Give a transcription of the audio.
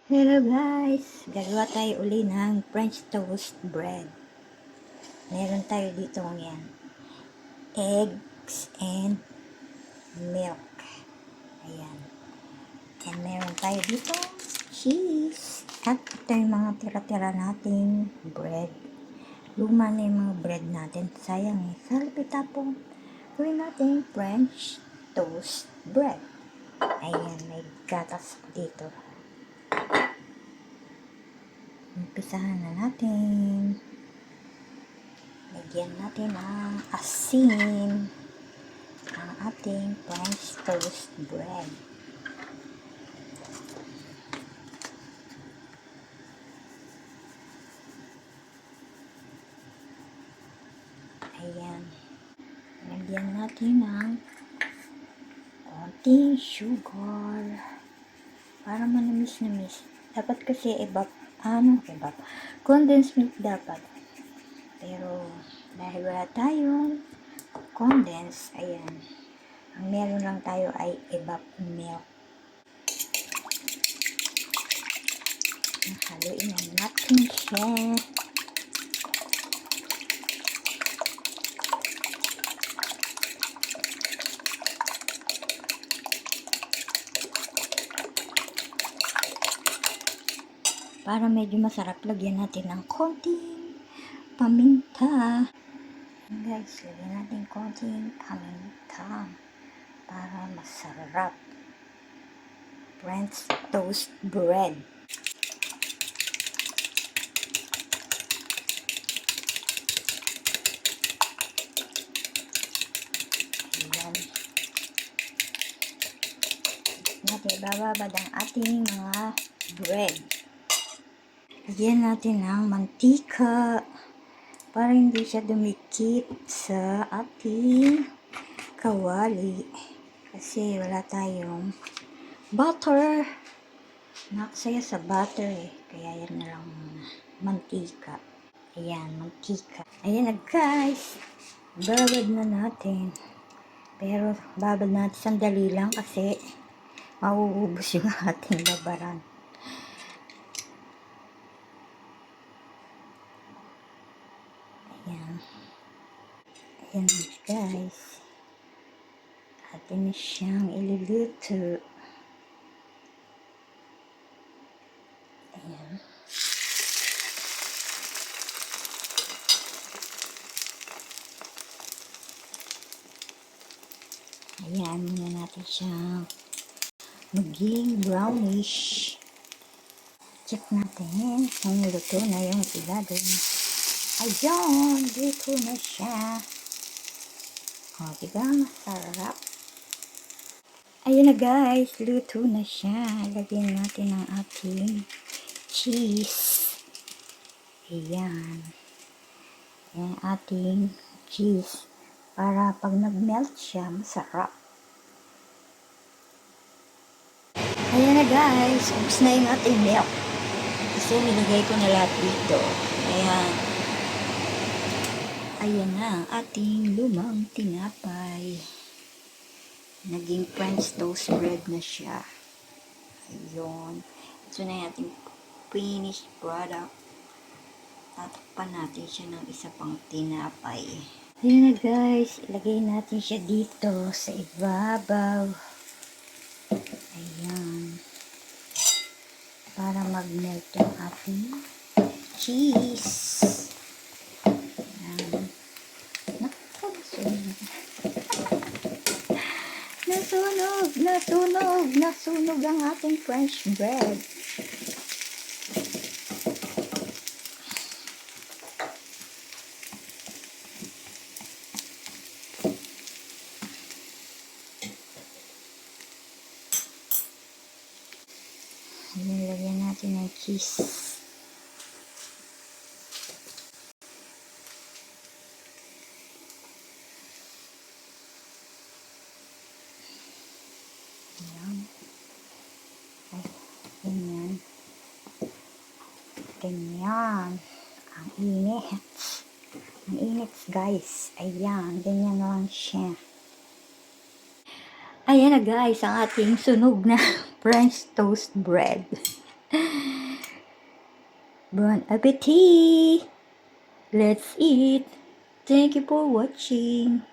Hello guys! Gagawa tayo uli ng French toast bread. Meron tayo dito yan. Eggs and milk. Ayan. And meron tayo dito cheese. At ito yung mga tira-tira nating bread. Luma na yung mga bread natin. Sayang eh. Sa halipita po, gawin natin French toast bread. Ayan, may gatas dito. Umpisahan na natin. Lagyan natin ng asin ang ating French toast bread. Ayan. Lagyan natin ng konting sugar para manamis-namis. Dapat kasi condensed milk dapat. Pero dahil wala tayong condensed, ayan. Ang meron lang tayo ay evap milk. Haluin na natin siya. Para medyo masarap, lagyan natin ng konting paminta. Guys, lagyan natin konting paminta para masarap. French toast bread. Ayan. Natin bababad ang ating mga bread. Lagyan natin ng mantika para hindi siya dumikit sa ating kawali. Kasi wala tayong butter. Nakasaya sa butter eh. Kaya yan na lang muna. Mantika. Ayan, mantika. Ayan na guys. Babad na natin. Pero babad natin sandali lang kasi mauubos yung ating babaran. Ayan. Ayan guys. Atin na siyang iluluto. Ayan. Ayan, muna natin siyang maging brownish. Check natin kung luto na yung ilalim. Ayan, luto na siya. O, diba? Masarap. Ayan na guys, luto na siya. Lagyan natin ang ating cheese. Ayan. Ayan ating cheese. Para pag nag-melt siya, masarap. Ayan na guys, ubos na yung ating milk. Kasi nilagay ko na lahat dito. Ayan. Ayan na ang ating lumang tinapay. Naging French toast bread na siya. Ayun. Ito na yung ating finished product. Tatakpan natin siya ng isa pang tinapay. Ayan na guys, ilagay natin siya dito sa ibabaw. Ayan. Para mag-melt yung ating cheese. Ayan. Nasunog ang ating French bread. Nilagyan natin ng cheese. Ayan. Ay, ganyan. Ganyan. Ang init. Ang init guys. Ayan, ganyan lang siya. Ayan na guys, ang ating sunog na French toast bread. Bon appetit! Let's eat! Thank you for watching.